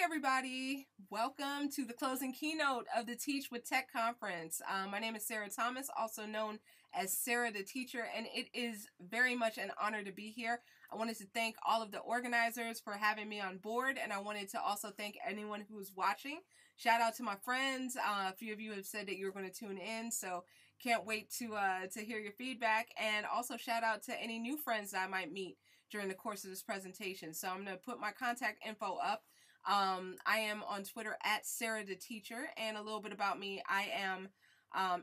Hey everybody, welcome to the closing keynote of the Teach with Tech conference. My name is Sara Thomas, also known as Sara the Teacher, and it is very much an honor to be here. I wanted to thank all of the organizers for having me on board, and I wanted to also thank anyone who's watching. Shout out to my friends. A few of you have said that you're going to tune in, so can't wait to hear your feedback, and also shout out to any new friends that I might meet during the course of this presentation. So I'm going to put my contact info up. I am on Twitter at Sara the Teacher, and a little bit about me. I am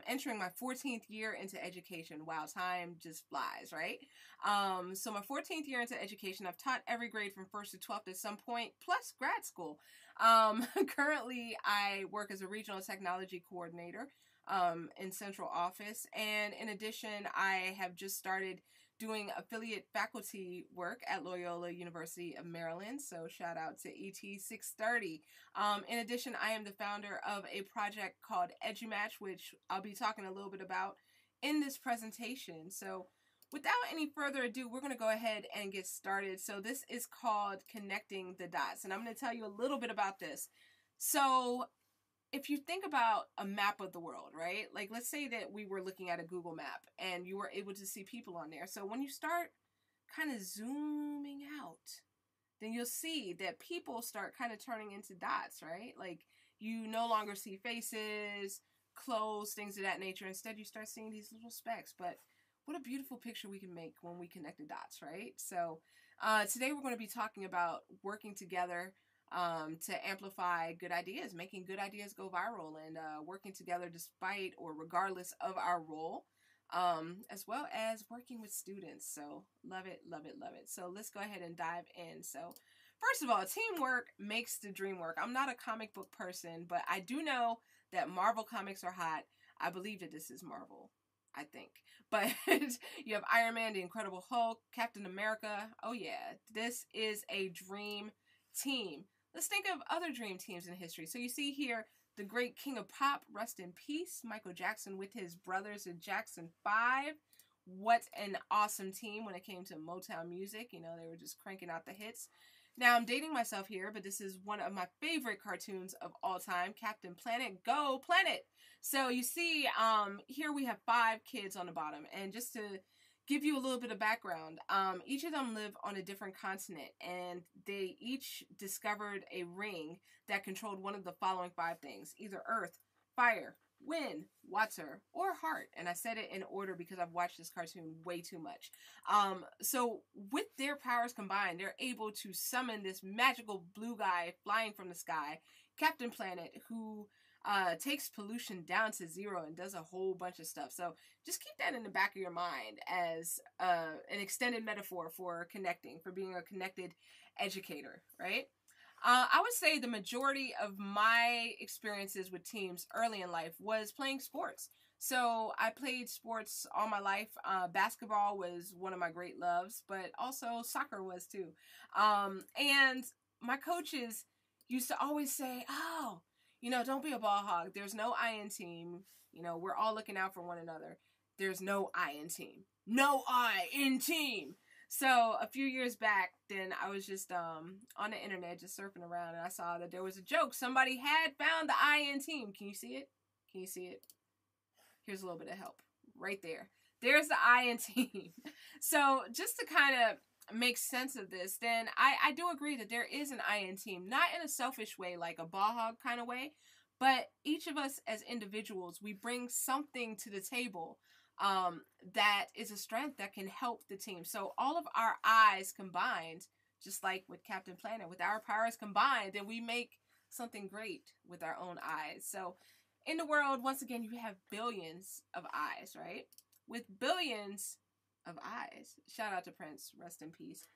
entering my 14th year into education. Wow, time just flies, right? So my 14th year into education, I've taught every grade from 1st to 12th at some point, plus grad school. Currently, I work as a regional technology coordinator in central office, and in addition, I have just started doing affiliate faculty work at Loyola University of Maryland, so shout out to ET 630. In addition, I am the founder of a project called Ejim Edge, which I'll be talking a little bit about in this presentation. So without any further ado, we're going to go ahead and get started. So this is called Connecting the Dots, and I'm going to tell you a little bit about this. So if you think about a map of the world, right? Like, let's say that we were looking at a Google map and you were able to see people on there. So when you start kind of zooming out, then you'll see that people start kind of turning into dots, right? Like, you no longer see faces, clothes, things of that nature. Instead, you start seeing these little specks. But what a beautiful picture we can make when we connect the dots, right? So today we're going to be talking about working together to amplify good ideas, making good ideas go viral, and working together despite or regardless of our role, as well as working with students. So love it, love it, love it. So let's go ahead and dive in. So first of all, teamwork makes the dream work. I'm not a comic book person, but I do know that Marvel comics are hot. I believe that this is Marvel, I think. But you have Iron Man, the Incredible Hulk, Captain America. Oh yeah, this is a dream team. Let's think of other dream teams in history. So you see here, the great king of pop, rest in peace, Michael Jackson with his brothers in Jackson 5. What an awesome team when it came to Motown music. You know, they were just cranking out the hits. Now, I'm dating myself here, but this is one of my favorite cartoons of all time, Captain Planet. Go Planet! So you see, here we have 5 kids on the bottom. And just to give you a little bit of background, each of them live on a different continent, and they each discovered a ring that controlled one of the following 5 things: either earth, fire, wind, water, or heart. And I said it in order because I've watched this cartoon way too much. So with their powers combined, they're able to summon this magical blue guy flying from the sky, Captain Planet, who takes pollution down to 0 and does a whole bunch of stuff. So just keep that in the back of your mind as an extended metaphor for connecting, for being a connected educator, right? I would say the majority of my experiences with teams early in life was playing sports. So I played sports all my life. Basketball was one of my great loves, but also soccer was too. And my coaches used to always say, oh, you know, don't be a ball hog. There's no I in team. You know, we're all looking out for one another. There's no I in team. No I in team. So a few years back, then I was just on the internet, just surfing around, and I saw that there was a joke. Somebody had found the I in team. Can you see it? Can you see it? Here's a little bit of help. Right there. There's the I in team. So just to kind of make sense of this, then I do agree that there is an I in team, not in a selfish way like a ball hog kind of way, but each of us as individuals, we bring something to the table that is a strength that can help the team. So all of our eyes combined, just like with Captain Planet, with our powers combined, then we make something great with our own eyes. So in the world, once again, you have billions of eyes, right? With billions of eyes. Shout out to Prince, rest in peace.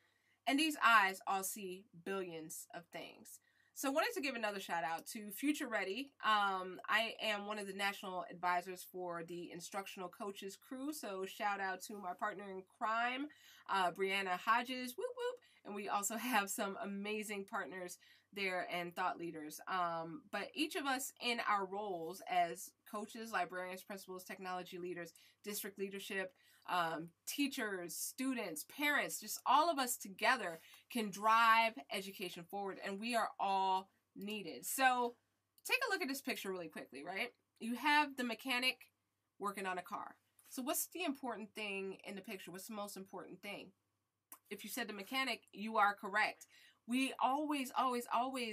And these eyes all see billions of things. So I wanted to give another shout out to Future Ready. I am one of the national advisors for the instructional coaches crew. So shout out to my partner in crime, Brianna Hodges, whoop whoop. And we also have some amazing partners there and thought leaders. But each of us in our roles as coaches, librarians, principals, technology leaders, district leadership, teachers, students, parents, just all of us together can drive education forward. And we are all needed. So take a look at this picture really quickly, right? You have the mechanic working on a car. So what's the important thing in the picture? What's the most important thing? If you said the mechanic, you are correct. We always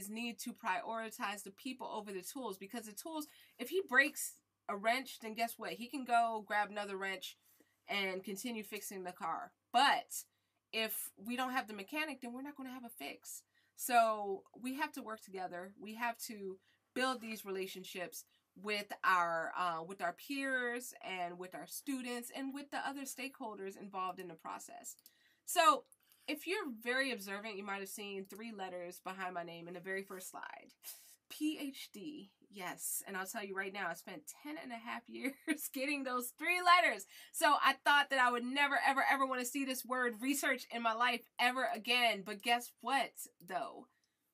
need to prioritize the people over the tools, because the tools, if he breaks a wrench, then guess what? He can go grab another wrench and continue fixing the car. But if we don't have the mechanic, then we're not going to have a fix. So we have to work together. We have to build these relationships with our peers and with our students and with the other stakeholders involved in the process. So if you're very observant, you might have seen 3 letters behind my name in the very first slide. PhD. Yes. And I'll tell you right now, I spent 10 and a half years getting those 3 letters. So I thought that I would never, ever, ever want to see this word research in my life ever again. But guess what, though?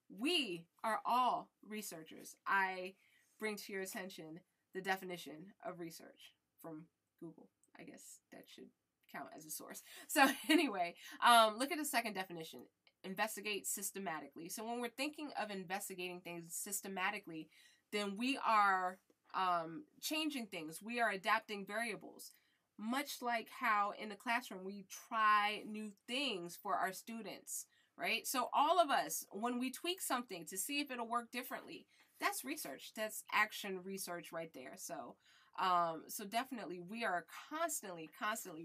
We are all researchers. I bring to your attention the definition of research from Google. I guess that should count as a source. So anyway, look at the second definition. Investigate systematically. So when we're thinking of investigating things systematically, then we are changing things. We are adapting variables. Much like how in the classroom we try new things for our students, right? So all of us, when we tweak something to see if it'll work differently, that's research. That's action research right there. So definitely we are constantly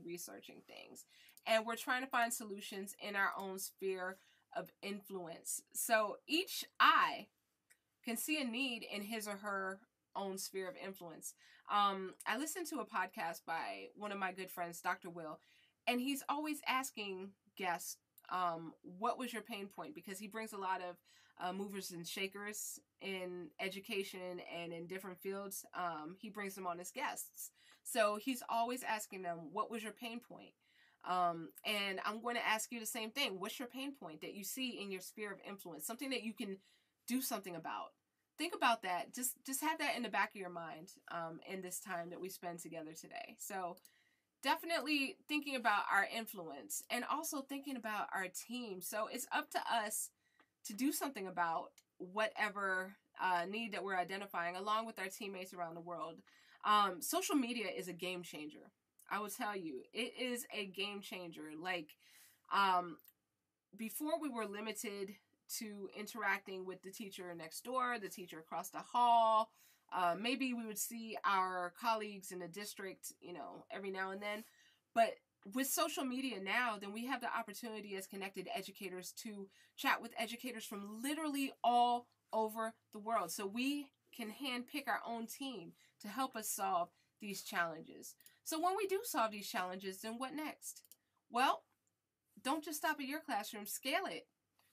researching things, and we're trying to find solutions in our own sphere of influence. So each eye can see a need in his or her own sphere of influence. I listened to a podcast by one of my good friends, Dr. Will, and he's always asking guests, what was your pain point? Because he brings a lot of movers and shakers in education and in different fields. He brings them on as guests. So he's always asking them, what was your pain point? And I'm going to ask you the same thing. What's your pain point that you see in your sphere of influence? Something that you can do something about. Think about that. Just have that in the back of your mind in this time that we spend together today. So definitely thinking about our influence and also thinking about our team. So it's up to us to do something about whatever need that we're identifying along with our teammates around the world. Social media is a game changer. I will tell you, it is a game changer. Like, before we were limited to interacting with the teacher next door, the teacher across the hall. Maybe we would see our colleagues in the district, every now and then. But with social media now, then we have the opportunity as connected educators to chat with educators from literally all over the world. So we can handpick our own team to help us solve these challenges. So when we do solve these challenges, then what next? Well, don't just stop at your classroom, scale it.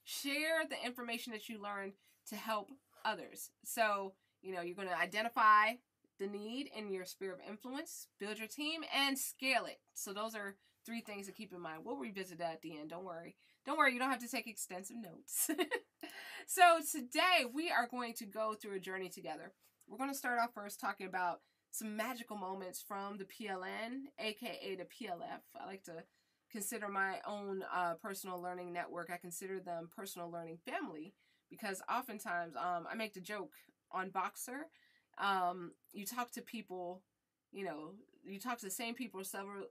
Share the information that you learned to help others. So, you're going to identify the need in your sphere of influence, build your team, and scale it. So those are 3 things to keep in mind. We'll revisit that at the end. Don't worry. You don't have to take extensive notes. So today we are going to go through a journey together. We're going to start off first talking about some magical moments from the PLN, aka the PLF. I like to consider my own personal learning network. I consider them personal learning family, because oftentimes I make the joke on Boxer. You talk to people, you talk to the same people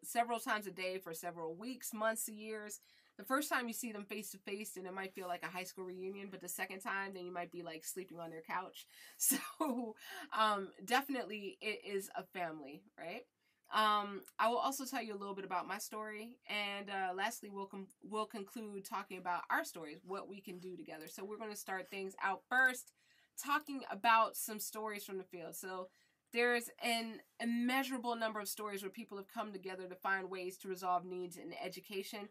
several times a day for several weeks, months, years. The first time you see them face to face, and it might feel like a high school reunion, but the second time, then you might be like sleeping on their couch. So definitely it is a family, right? I will also tell you a little bit about my story, and lastly, we'll conclude talking about our stories, what we can do together. So we're going to start things out first, talking about some stories from the field. So there's an immeasurable number of stories where people have come together to find ways to resolve needs in education.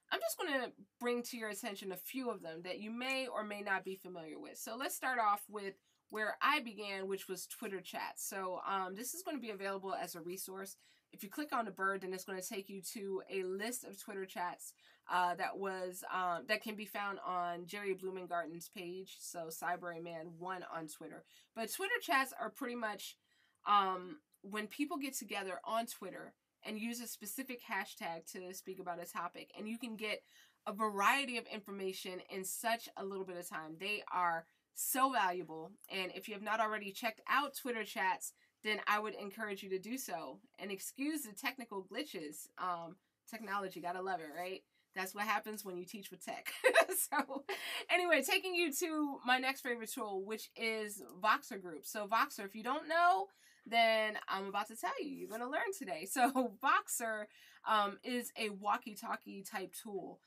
I'm just going to bring to your attention a few of them that you may or may not be familiar with. So let's start off with where I began, which was Twitter chats. So this is going to be available as a resource. If you click on the bird, then it's going to take you to a list of Twitter chats that can be found on Jerry Blumengarten's page. So Cyberman1 on Twitter. But Twitter chats are pretty much when people get together on Twitter and use a specific hashtag to speak about a topic, and you can get a variety of information in such a little bit of time. They are So valuable. And if you have not already checked out Twitter chats, then I would encourage you to do so. And excuse the technical glitches. Technology, gotta love it, right? That's what happens when you teach with tech. So anyway, taking you to my next favorite tool, which is Voxer groups. So Voxer, if you don't know, then I'm about to tell you. You're going to learn today. So Voxer is a walkie-talkie type tool.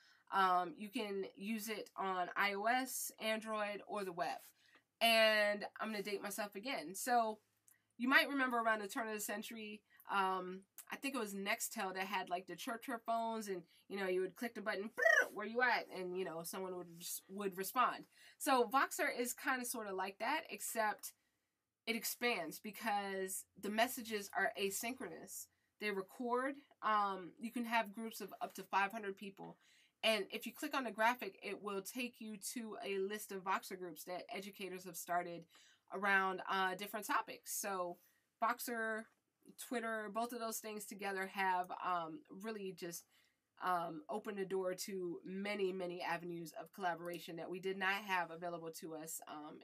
You can use it on iOS, Android, or the web. And I'm going to date myself again. So you might remember around the turn of the century, I think it was Nextel that had like the chirp phones, and you would click the button, where you at, and someone would respond. So Voxer is kind of sort of like that, except it expands because the messages are asynchronous. They record. You can have groups of up to 500 people. And if you click on the graphic, it will take you to a list of Voxer groups that educators have started around different topics. So Voxer, Twitter, both of those things together have really just opened the door to many, many avenues of collaboration that we did not have available to us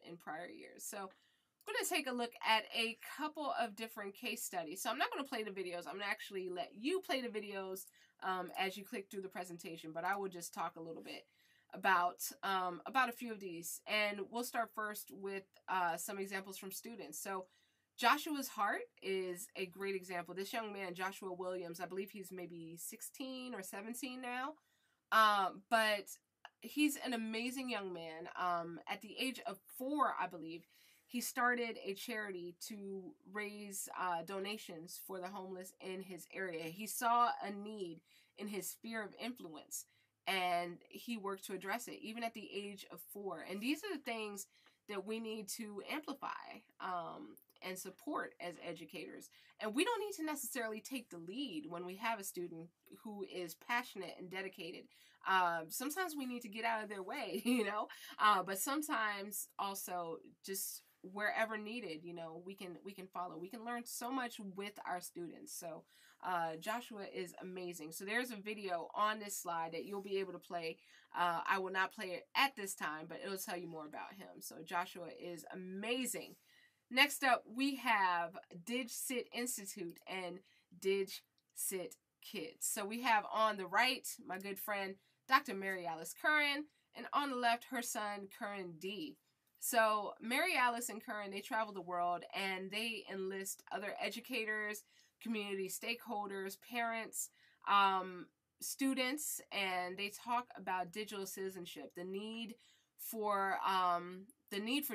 in prior years. So I'm going to take a look at a couple of different case studies. So I'm not going to play the videos. I'm going to actually let you play the videos as you click through the presentation, but I will just talk a little bit about a few of these. And we'll start first with some examples from students. So Joshua's Heart is a great example. This young man, Joshua Williams, I believe he's maybe 16 or 17 now, but he's an amazing young man. At the age of 4, I believe, he started a charity to raise donations for the homeless in his area. He saw a need in his sphere of influence, and he worked to address it, even at the age of 4. And these are the things that we need to amplify and support as educators. And we don't need to necessarily take the lead when we have a student who is passionate and dedicated. Sometimes we need to get out of their way, but sometimes also just wherever needed, we can follow. We can learn so much with our students. So Joshua is amazing. So there's a video on this slide that you'll be able to play. I will not play it at this time, but it'll tell you more about him. So Joshua is amazing. Next up, we have DigSit Institute and DigSit Kids. So we have on the right, my good friend, Dr. Mary Alice Curran, and on the left, her son, Curran D. So Mary Alice and Curran, they travel the world, and they enlist other educators, community stakeholders, parents, students, and they talk about digital citizenship, the need for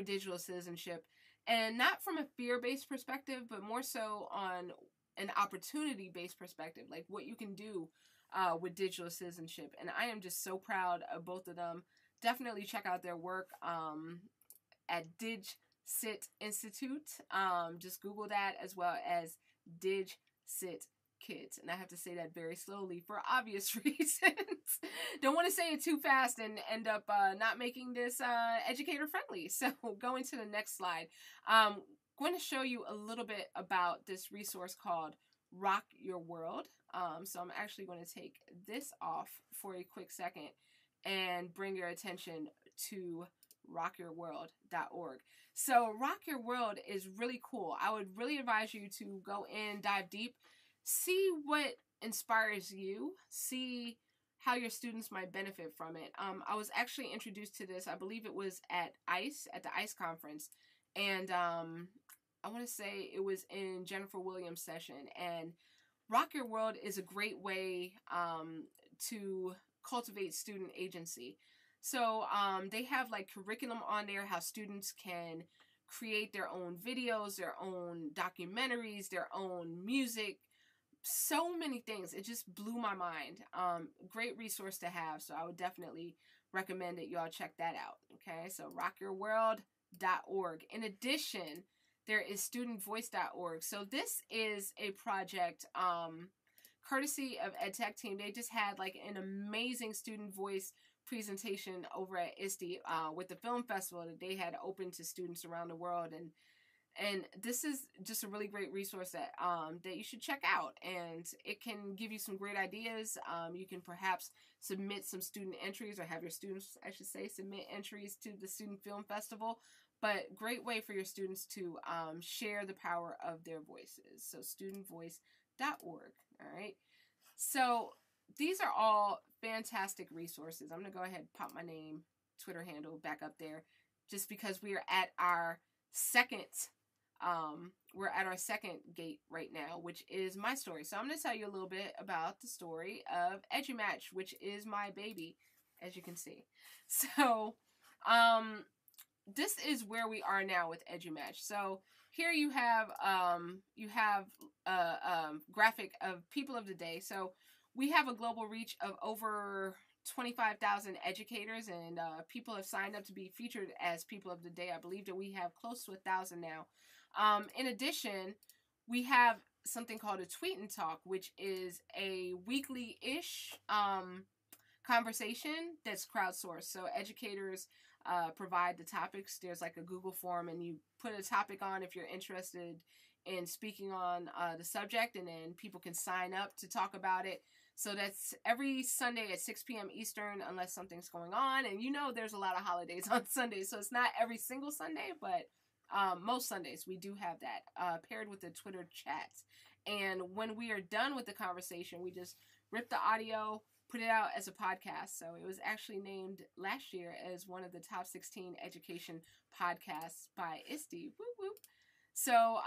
digital citizenship. And not from a fear-based perspective, but more so on an opportunity-based perspective, like what you can do with digital citizenship. And I am just so proud of both of them. Definitely check out their work at DigSit Institute. Just Google that, as well as DigSit Kids. And I have to say that very slowly for obvious reasons. Don't want to say it too fast and end up not making this educator friendly. So going to the next slide. I'm going to show you a little bit about this resource called Rock Your World. So I'm actually going to take this off for a quick second and bring your attention to rockyourworld.org. So Rock Your World is really cool. I would really advise you to go in, dive deep, see what inspires you, see how your students might benefit from it. I was actually introduced to this, I believe it was at the ISTE conference, and I want to say it was in Jennifer Williams' session. And Rock Your World is a great way to cultivate student agency. So they have like curriculum on there, how students can create their own videos, their own documentaries, their own music, so many things. It just blew my mind. Great resource to have. So I would definitely recommend that y'all check that out. Okay, so rockyourworld.org. In addition, there is studentvoice.org. So this is a project courtesy of EdTech Team. They just had like an amazing student voice presentation over at ISTE with the film festival that they had open to students around the world. And And this is just a really great resource that that you should check out, and it can give you some great ideas. You can perhaps submit some student entries, or have your students, I should say, submit entries to the Student Film Festival. But great way for your students to share the power of their voices. So studentvoice.org. All right. So these are all fantastic resources. I'm going to go ahead and pop my name, Twitter handle back up there, just because we are at our second gate right now, which is my story. So I'm going to tell you a little bit about the story of Ejim Edge, which is my baby, as you can see. So this is where we are now with Ejim Edge. So here you have a graphic of people of the day. So we have a global reach of over 25,000 educators, and people have signed up to be featured as people of the day. I believe that we have close to 1,000 now. In addition, we have something called a Tweet and Talk, which is a weekly-ish conversation that's crowdsourced. So educators provide the topics. There's like a Google form, and you put a topic on if you're interested in speaking on the subject, and then people can sign up to talk about it. So that's every Sunday at 6 p.m. Eastern, unless something's going on. And there's a lot of holidays on Sundays, so it's not every single Sunday, but most Sundays we do have that paired with the Twitter chats. And when we are done with the conversation, we just rip the audio, put it out as a podcast. So it was actually named last year as one of the top 16 education podcasts by ISTE. Whoop, whoop. So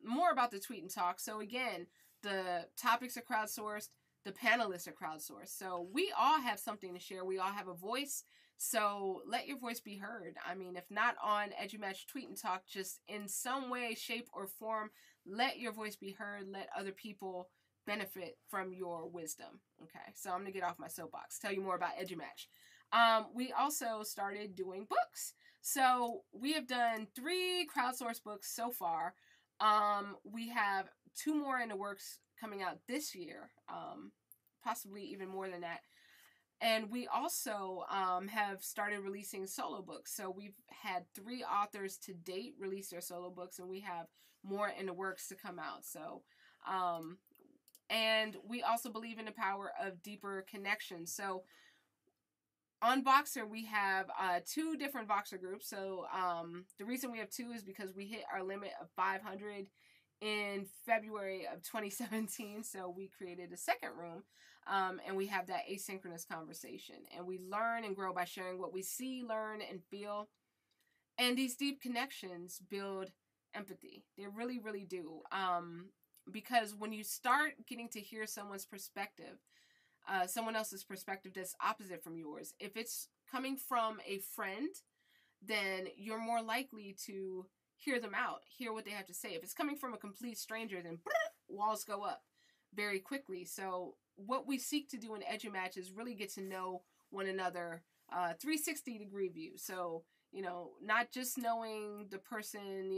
more about the Tweet and Talk. So again, the topics are crowdsourced. The panelists are crowdsourced. So we all have something to share. We all have a voice. So let your voice be heard. I mean, if not on Ejim Edge Tweet and Talk, just in some way, shape, or form, let your voice be heard. Let other people benefit from your wisdom. Okay, so I'm going to get off my soapbox, tell you more about Ejim Edge. We also started doing books. So we have done 3 crowdsourced books so far. We have 2 more in the works coming out this year, possibly even more than that. And we also have started releasing solo books. So we've had 3 authors to date release their solo books, and we have more in the works to come out. So, and we also believe in the power of deeper connections. So on Voxer, we have 2 different Voxer groups. So the reason we have 2 is because we hit our limit of 500 in February of 2017. So we created a second room, and we have that asynchronous conversation. And we learn and grow by sharing what we see, learn, and feel. And these deep connections build empathy. They really, really do. Because when you start getting to hear someone's perspective, someone else's perspective that's opposite from yours, if it's coming from a friend, then you're more likely to hear them out, hear what they have to say. If it's coming from a complete stranger, then walls go up very quickly. So what we seek to do in Ejim Edge is really get to know one another, 360-degree view. So, not just knowing the person,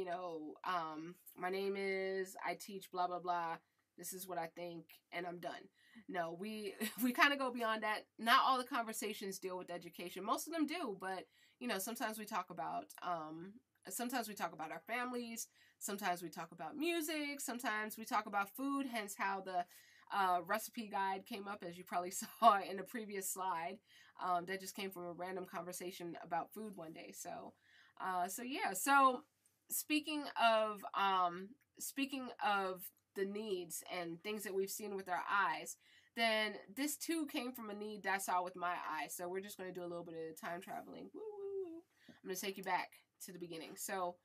my name is, I teach, blah, blah, blah. This is what I think, and I'm done. No, we kind of go beyond that. Not all the conversations deal with education. Most of them do, but, sometimes we talk about our families. Sometimes we talk about music. Sometimes we talk about food, hence how the recipe guide came up, as you probably saw in the previous slide. That just came from a random conversation about food one day. So yeah. So speaking of the needs and things that we've seen with our eyes, then this too came from a need that I saw with my eyes. So we're just going to do a little bit of time traveling. Woo, woo, woo. I'm going to take you back to the beginning. So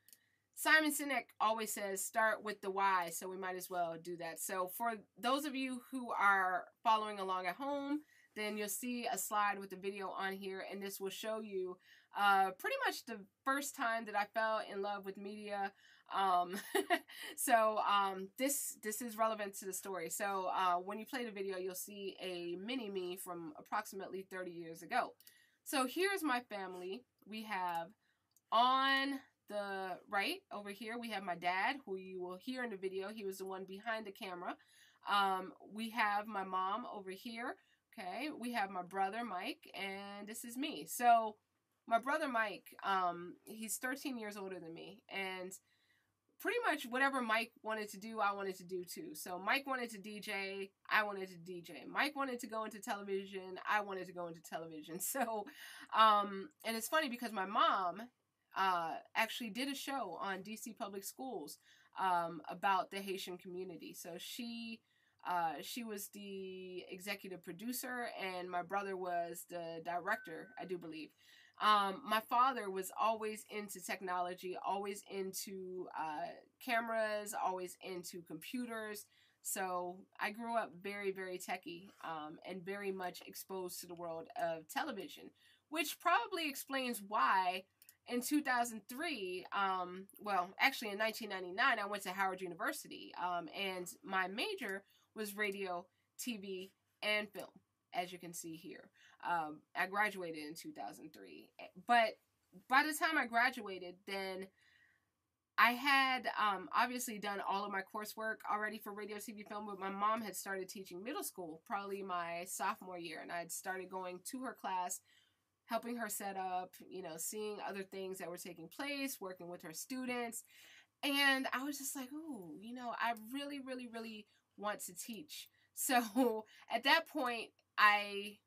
Simon Sinek always says, start with the why. So we might as well do that. So for those of you who are following along at home, then you'll see a slide with the video on here, and this will show you pretty much the first time that I fell in love with media. This is relevant to the story. So when you play the video, you'll see a mini me from approximately 30 years ago. So here's my family. We have on the right over here, we have my dad, who you will hear in the video. He was the one behind the camera. We have my mom over here. Okay, we have my brother Mike, and this is me. So my brother Mike, he's 13 years older than me, and pretty much whatever Mike wanted to do, I wanted to do too. So Mike wanted to DJ, I wanted to DJ. Mike wanted to go into television, I wanted to go into television. So, and it's funny because my mom actually did a show on DC Public Schools about the Haitian community. So she was the executive producer, and my brother was the director, I do believe. My father was always into technology, always into cameras, always into computers. So I grew up very, very techie, and very much exposed to the world of television, which probably explains why in 2003, well, actually in 1999, I went to Howard University, and my major was radio, TV, and film, as you can see here. I graduated in 2003, but by the time I graduated, then I had obviously done all of my coursework already for radio, TV, film, but my mom had started teaching middle school, probably my sophomore year, and I had started going to her class, helping her set up, you know, seeing other things that were taking place, working with her students, and I was just like, oh, you know, I really, really, really want to teach. So at that point, I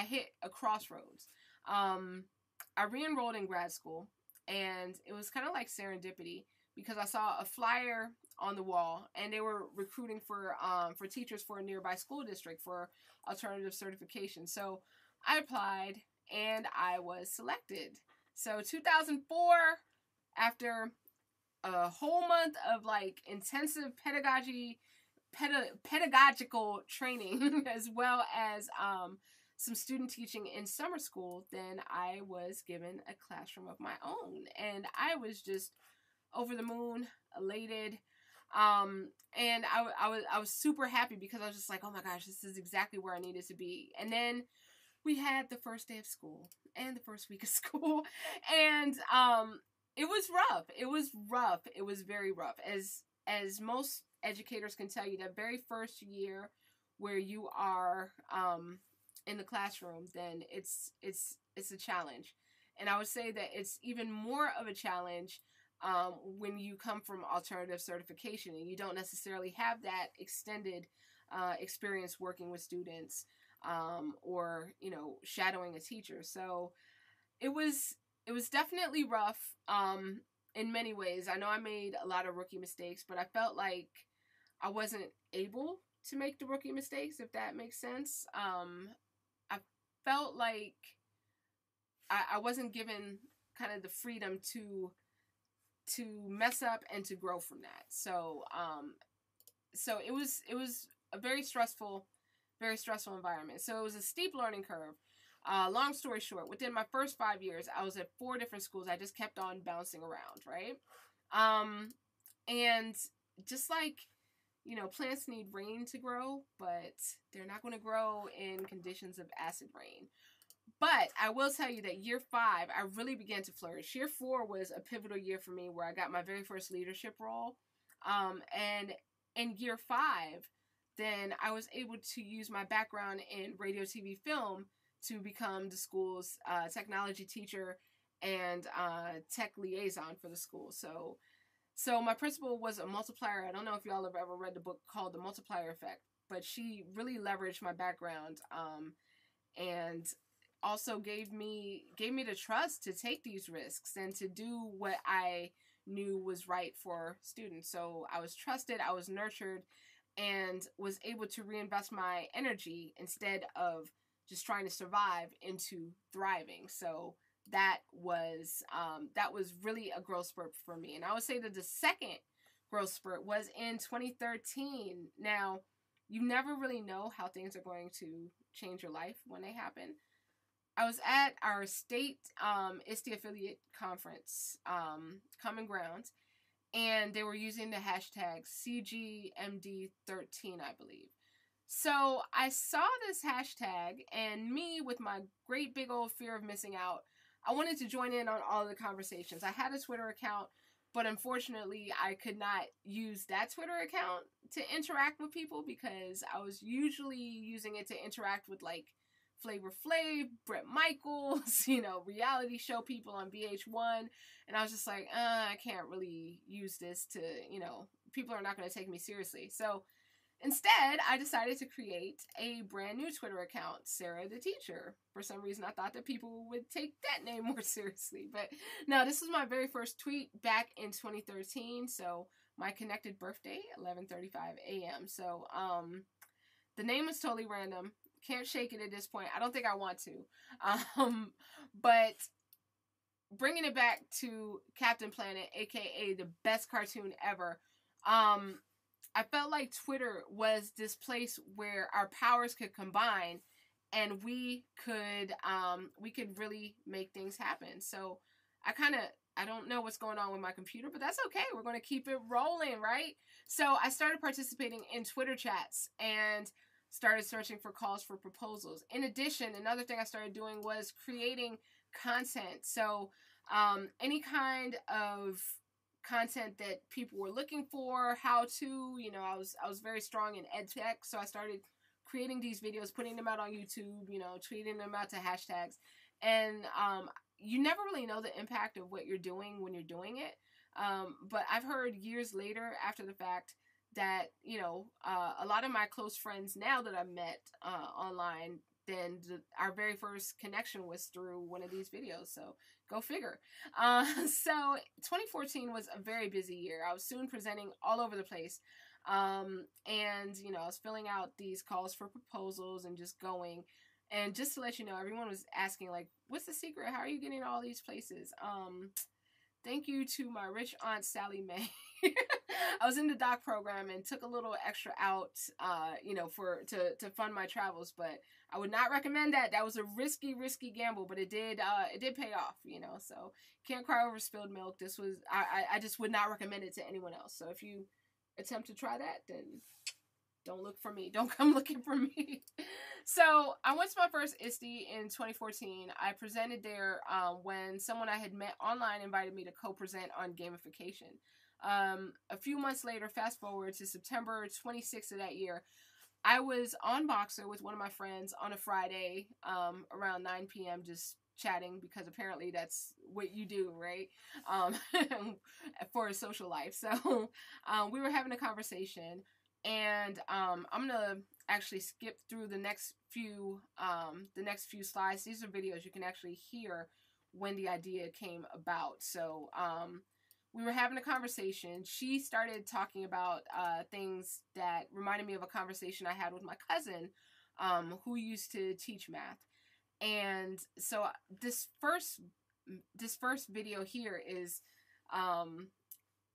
hit a crossroads. I re-enrolled in grad school, and it was kind of like serendipity because I saw a flyer on the wall, and they were recruiting for teachers for a nearby school district for alternative certification. So I applied, and I was selected. So 2004, after a whole month of like intensive pedagogical training as well as some student teaching in summer school, then I was given a classroom of my own, and I was just over the moon, elated, and I was super happy because I was just like, oh my gosh, this is exactly where I needed to be. And then we had the first day of school and the first week of school, and it was rough. It was very rough, as most educators can tell you. That very first year where you are in the classroom, then it's a challenge. And I would say that it's even more of a challenge when you come from alternative certification and you don't necessarily have that extended experience working with students, or, you know, shadowing a teacher. So it was definitely rough in many ways. I know I made a lot of rookie mistakes, but I felt like I wasn't able to make the rookie mistakes, if that makes sense. I felt like I wasn't given kind of the freedom to mess up and to grow from that. So so it was a very stressful environment. So it was a steep learning curve. Long story short, within my first 5 years, I was at 4 different schools. I just kept on bouncing around, right? And just like, you know, plants need rain to grow, but they're not going to grow in conditions of acid rain. But I will tell you that year 5, I really began to flourish. Year 4 was a pivotal year for me where I got my very first leadership role. And in year 5, then I was able to use my background in radio, TV, film to become the school's technology teacher and tech liaison for the school. So my principal was a multiplier. I don't know if y'all have ever read the book called The Multiplier Effect, but she really leveraged my background and also gave me the trust to take these risks and to do what I knew was right for students. So I was trusted, I was nurtured, and was able to reinvest my energy instead of just trying to survive into thriving. So that was really a growth spurt for me. And I would say that the second growth spurt was in 2013. Now, you never really know how things are going to change your life when they happen. I was at our state ISTE affiliate conference, Common Ground, and they were using the hashtag CGMD13, I believe. So I saw this hashtag, and me, with my great big old fear of missing out, I wanted to join in on all of the conversations. I had a Twitter account, but unfortunately I could not use that Twitter account to interact with people because I was usually using it to interact with like Flavor Flav, Bret Michaels, reality show people on VH1. And I was just like, I can't really use this to, people are not going to take me seriously. So instead, I decided to create a brand new Twitter account, Sara the Teacher. For some reason, I thought that people would take that name more seriously. But no, this was my very first tweet back in 2013. So my connected birthday, 11:35 a.m. So the name was totally random. Can't shake it at this point. I don't think I want to. But bringing it back to Captain Planet, aka the best cartoon ever, I felt like Twitter was this place where our powers could combine and we could really make things happen. So I don't know what's going on with my computer, but that's okay. We're going to keep it rolling, right? So I started participating in Twitter chats and started searching for calls for proposals. In addition, another thing I started doing was creating content. So any kind of content that people were looking for, how to, I was very strong in ed tech, so I started creating these videos, putting them out on YouTube, tweeting them out to hashtags. And you never really know the impact of what you're doing when you're doing it. But I've heard years later, after the fact, that, a lot of my close friends now that I've met online, then our very first connection was through one of these videos. So go figure. So 2014 was a very busy year. I was soon presenting all over the place. And, I was filling out these calls for proposals and just going. And just to let you know, everyone was asking, like, what's the secret? How are you getting all these places? Thank you to my rich aunt, Sally Mae. I was in the doc program and took a little extra out, to fund my travels, but I would not recommend that. That was a risky gamble, but it did pay off, so can't cry over spilled milk. This was, I just would not recommend it to anyone else. So if you attempt to try that, then don't look for me. Don't come looking for me. So I went to my first ISTE in 2014. I presented there when someone I had met online invited me to co-present on gamification. A few months later, fast forward to September 26th of that year, I was on Boxer with one of my friends on a Friday around 9 p.m. just chatting, because apparently that's what you do, right? For a social life. So we were having a conversation. And I'm gonna actually skip through the next few slides. These are videos you can actually hear when the idea came about. So we were having a conversation. She started talking about things that reminded me of a conversation I had with my cousin, who used to teach math. And so this first video here is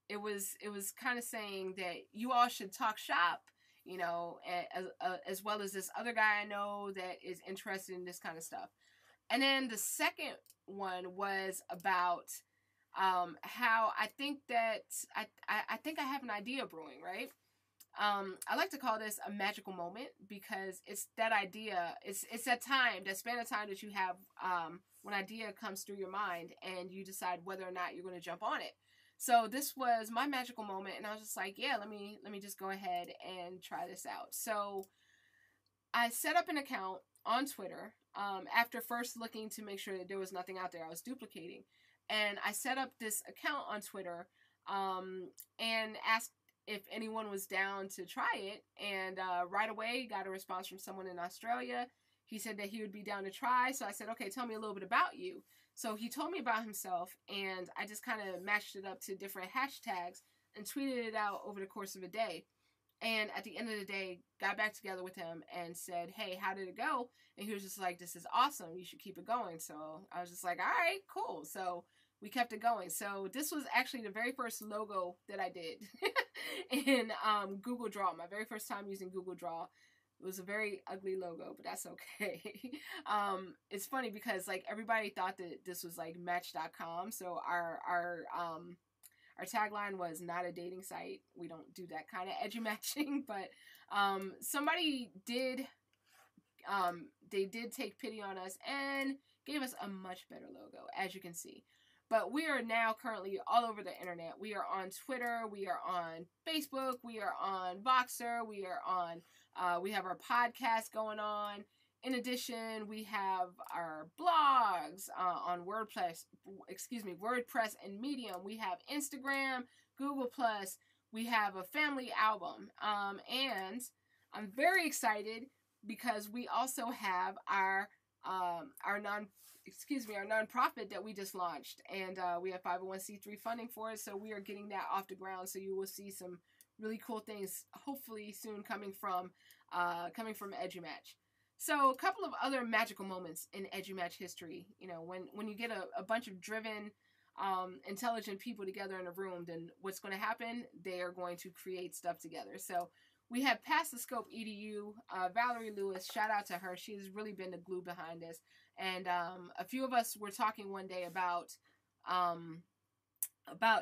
It was kind of saying that you all should talk shop, as well as this other guy I know that is interested in this kind of stuff. And then the second one was about how I think that I think I have an idea brewing, right? I like to call this a magical moment, because it's that idea, it's that time, that span of time that you have when an idea comes through your mind and you decide whether or not you're going to jump on it. So this was my magical moment, and I was just like, yeah, let me just go ahead and try this out. So I set up an account on Twitter after first looking to make sure that there was nothing out there I was duplicating. And I set up this account on Twitter and asked if anyone was down to try it. And right away got a response from someone in Australia. He said that he would be down to try. So I said, okay, tell me a little bit about you. So he told me about himself, and I just kind of matched it up to different hashtags and tweeted it out over the course of a day. And at the end of the day, got back together with him and said, hey, how did it go? And he was just like, this is awesome. You should keep it going. So I was just like, all right, cool. So we kept it going. So this was actually the very first logo that I did in Google Draw. My very first time using Google Draw. It was a very ugly logo, but that's okay. It's funny because like everybody thought that this was like Match.com. So our tagline was not a dating site. We don't do that kind of edgy matching, but somebody did they did take pity on us and gave us a much better logo, as you can see. But we are now currently all over the internet. We are on Twitter. We are on Facebook. We are on Voxer. We are on, we have our podcast going on. In addition, we have our blogs on WordPress and Medium. We have Instagram, Google+. We have a family album. And I'm very excited because we also have our nonprofit that we just launched, and we have 501c3 funding for it, so we are getting that off the ground. So you will see some really cool things hopefully soon coming from Ejim Edge. So a couple of other magical moments in Ejim Edge history. You know, when you get a bunch of driven, intelligent people together in a room, then what's going to happen? They are going to create stuff together. So we have passed the ScopeEDU, Valerie Lewis, shout out to her. She has really been the glue behind this. And a few of us were talking one day about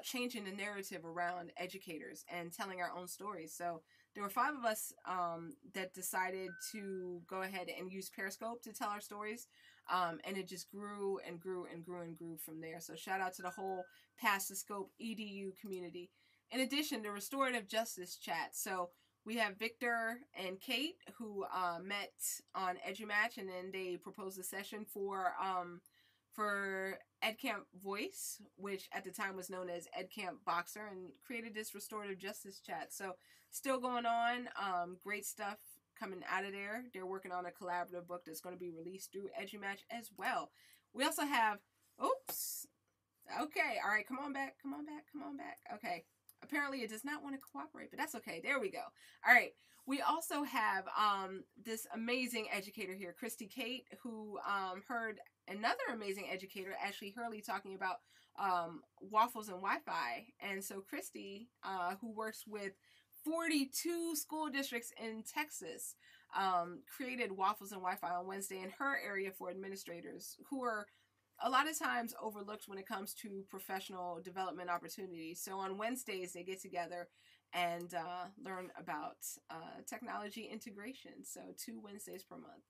changing the narrative around educators and telling our own stories. So there were 5 of us that decided to go ahead and use Periscope to tell our stories. And it just grew and grew and grew and grew from there. So shout out to the whole Pass the Scope EDU community. In addition, the Restorative Justice Chat. So we have Victor and Kate who met on Ejim Edge, and then they proposed a session for EdCamp Voice, which at the time was known as EdCamp Boxer, and created this Restorative Justice Chat. So still going on, great stuff coming out of there. They're working on a collaborative book that's going to be released through Ejim Edge as well. We also have, oops, okay, all right, come on back. Okay. Apparently it does not want to cooperate, but that's okay. There we go. All right. We also have this amazing educator here, Christy Kate, who heard another amazing educator, Ashley Hurley, talking about Waffles and Wi-Fi. And so Christy, who works with 42 school districts in Texas, created Waffles and Wi-Fi on Wednesday in her area for administrators who are a lot of times overlooked when it comes to professional development opportunities. So on Wednesdays, they get together and learn about technology integration. So 2 Wednesdays per month.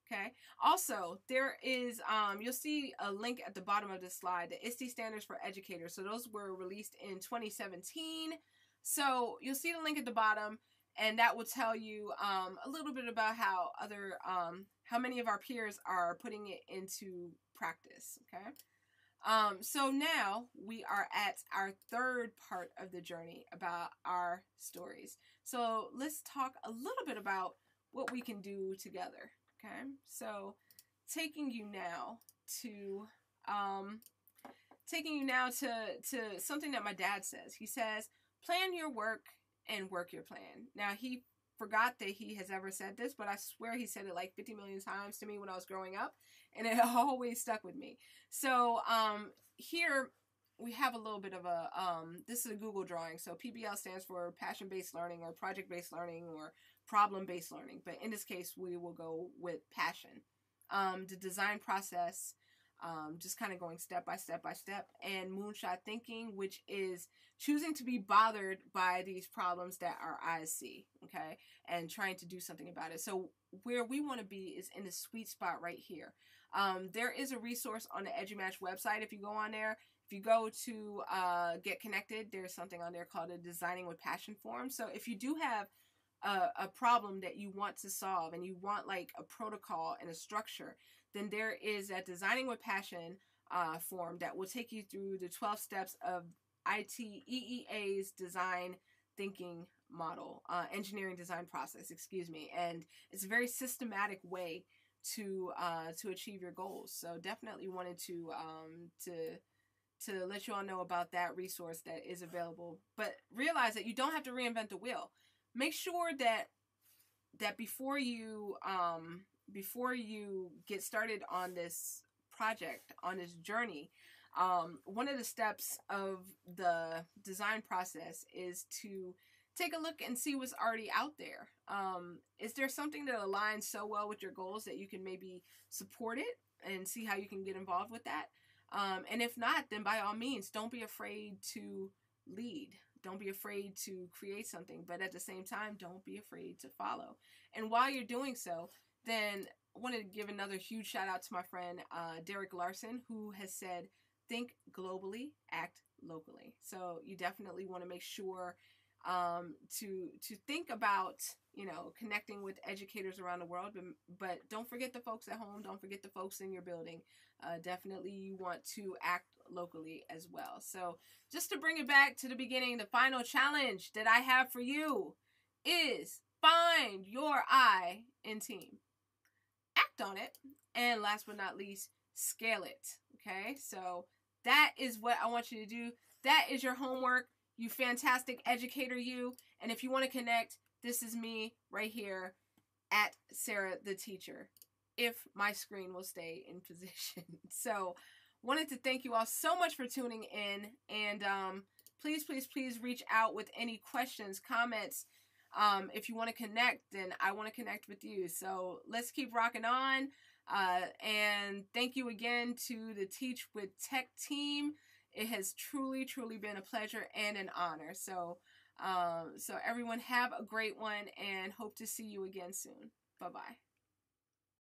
Okay. Also, there is, you'll see a link at the bottom of this slide, the ISTE Standards for Educators. So those were released in 2017. So you'll see the link at the bottom, and that will tell you a little bit about how many of our peers are putting it into practice. Okay. So now we are at our 3rd part of the journey about our stories. So let's talk a little bit about what we can do together. Okay. So taking you now to something that my dad says. He says, plan your work and work your plan. Now, he forgot that he has ever said this, but I swear he said it like 50 million times to me when I was growing up, and it always stuck with me. So here we have a little bit of a, this is a Google drawing. So PBL stands for passion-based learning or project-based learning or problem-based learning. But in this case, we will go with passion. The design process, just kind of going step by step by step, and moonshot thinking, which is choosing to be bothered by these problems that our eyes see, okay, and trying to do something about it. So where we want to be is in the sweet spot right here. There is a resource on the Ejim Edge website. If you go on there, if you go to get connected, there's something on there called a Designing with Passion form. So if you do have a problem that you want to solve and you want like a protocol and a structure, then there is a Designing with Passion form that will take you through the 12 steps of ITEEA's design thinking model, engineering design process, excuse me. And it's a very systematic way to achieve your goals. So definitely wanted to let you all know about that resource that is available. But realize that you don't have to reinvent the wheel. Make sure that before you get started on this project, on this journey, one of the steps of the design process is to take a look and see what's already out there. Is there something that aligns so well with your goals that you can maybe support it and see how you can get involved with that? And if not, then by all means, don't be afraid to lead. Don't be afraid to create something, but at the same time, don't be afraid to follow. And while you're doing so, then I want to give another huge shout out to my friend, Derek Larson, who has said, think globally, act locally. So you definitely want to make sure to think about, you know, connecting with educators around the world, but don't forget the folks at home. Don't forget the folks in your building. Definitely you want to act locally as well. So just to bring it back to the beginning, the final challenge that I have for you is find your I in team. Act on it. And last but not least, scale it. Okay, so that is what I want you to do. That is your homework, you fantastic educator, you. And if you want to connect, this is me right here at Sara the Teacher, if my screen will stay in position. So wanted to thank you all so much for tuning in. And please, please, please reach out with any questions, comments. If you want to connect, then I want to connect with you. So let's keep rocking on. And thank you again to the Teach with Tech team. It has truly, truly been a pleasure and an honor. So, so everyone have a great one and hope to see you again soon. Bye-bye.